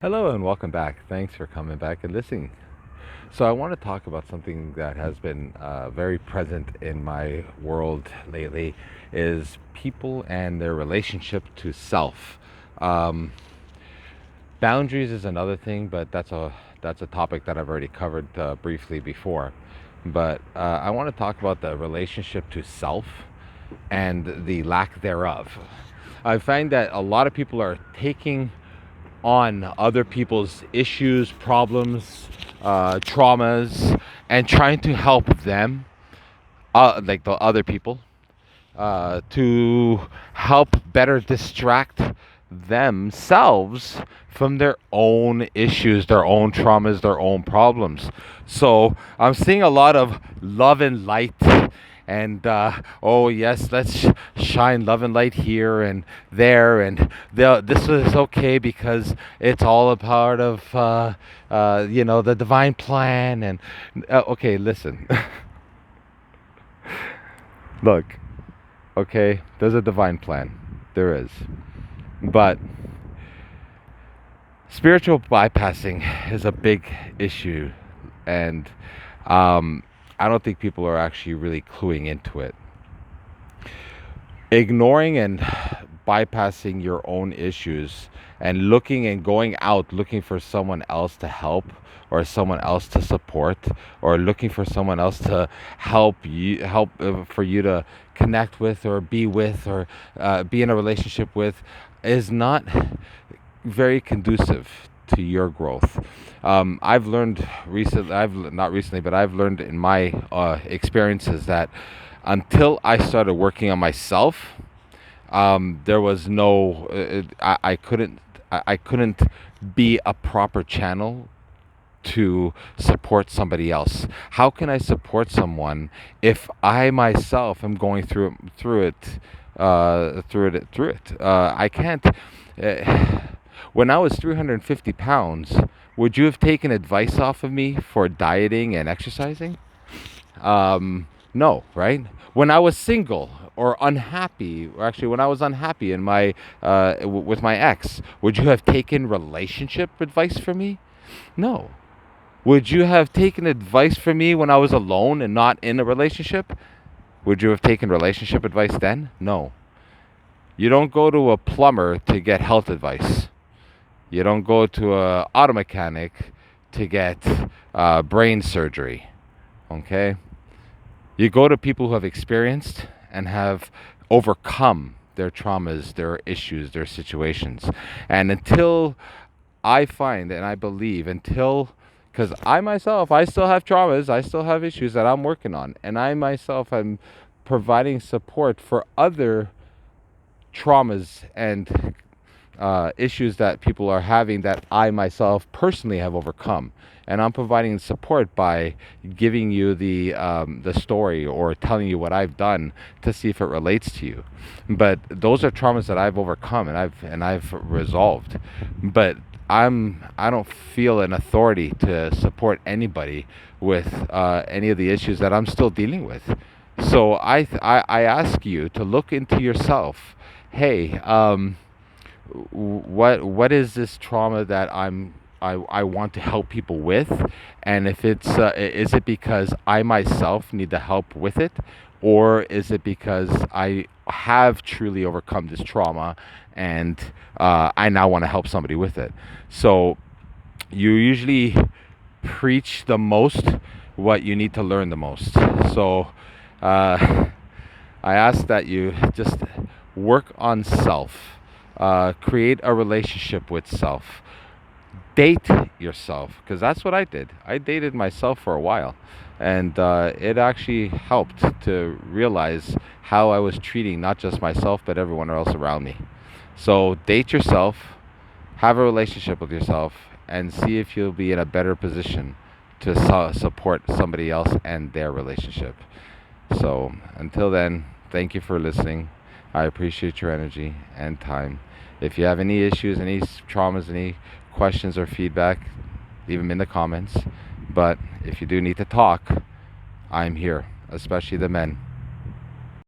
Hello and welcome back. Thanks for coming back and listening. So, I want to talk about something that has been very present in my world lately is people and their relationship to self. Um, Boundaries is another thing, but that's a topic that I've already covered briefly before. But I want to talk about the relationship to self and the lack thereof. I find that a lot of people are taking on other people's issues, problems, traumas, and trying to help them, like the other people, to help better distract themselves from their own issues, their own traumas, their own problems. So I'm seeing a lot of love and light. And oh yes, let's shine love and light here and there, and this is okay because it's all a part of the divine plan. And okay, listen, look, okay, there's a divine plan, there is, but spiritual bypassing is a big issue, and um, I don't think people are actually really cluing into it. Ignoring and bypassing your own issues and looking and going out looking for someone else to help or someone else to support or looking for someone else to help for you to connect with or be in a relationship with is not very conducive to your growth. I've learned recently, I've not recently, but I've learned in my experiences that until I started working on myself, there was no, I couldn't be a proper channel to support somebody else. How can I support someone if I myself am going through it? I can't. Uh, when I was 350 pounds, would you have taken advice off of me for dieting and exercising? No, right? When I was single or unhappy, or actually when I was unhappy in my with my ex, would you have taken relationship advice from me? No. Would you have taken advice from me when I was alone and not in a relationship? Would you have taken relationship advice then? No. You don't go to a plumber to get health advice. You don't go to a auto mechanic to get brain surgery. Okay? You go to people who have experienced and have overcome their traumas, their issues, their situations. And until I find and I believe, until, because I myself, I still have traumas, I still have issues that I'm working on, and I myself am providing support for other traumas and issues that people are having that I myself personally have overcome, and I'm providing support by giving you the story or telling you what I've done to see if it relates to you. But those are traumas that I've overcome and I've resolved. But I don't feel an authority to support anybody with any of the issues that I'm still dealing with. So I ask you to look into yourself. Hey, what is this trauma that I want to help people with, and if it's is it because I myself need the help with it, or is it because I have truly overcome this trauma and I now want to help somebody with it. So you usually preach the most what you need to learn the most. So uh, I ask that you just work on self, create a relationship with self, date yourself, because that's what I did. I dated myself for a while, and it actually helped to realize how I was treating not just myself but everyone else around me. So date yourself, have a relationship with yourself, and see if you'll be in a better position to support somebody else and their relationship. So until then, thank you for listening. I appreciate your energy and time. If you have any issues, any traumas, any questions or feedback, leave them in the comments. But if you do need to talk, I'm here, especially the men.